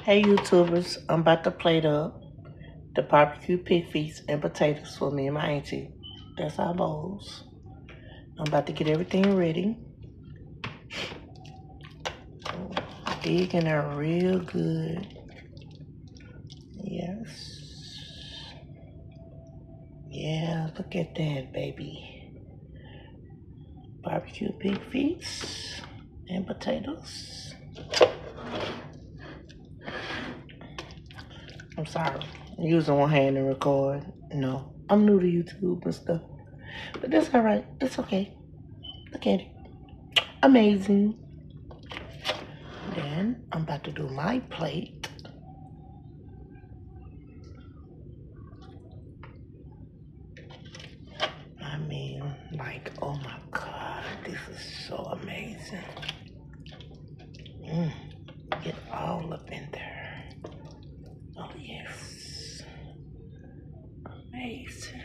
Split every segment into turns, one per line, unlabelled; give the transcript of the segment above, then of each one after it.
Hey YouTubers, I'm about to plate up the barbecue pig feet and potatoes for me and my auntie. That's our bowls. I'm about to get everything ready. Dig in there real good. Yes. Yeah, look at that, baby. Barbecue pig feet and potatoes. I'm sorry. I'm using one hand to record. No, I'm new to YouTube and stuff. But that's alright. It's okay. Look at it. Amazing. Then I'm about to do my plate. I mean, like, oh my God, this is so amazing. Get all up in there. Oh yes, amazing.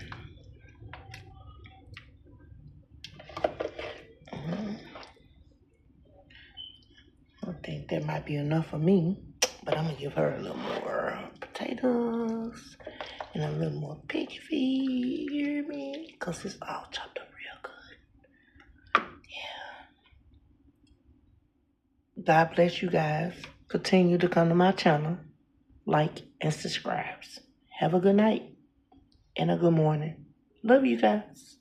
I think that might be enough for me, but I'm gonna give her a little more potatoes and a little more pig feet, you hear me? Because it's all chopped up real good. Yeah. God bless you guys. Continue to come to my channel, like, and subscribe. Have a good night and a good morning. Love you guys.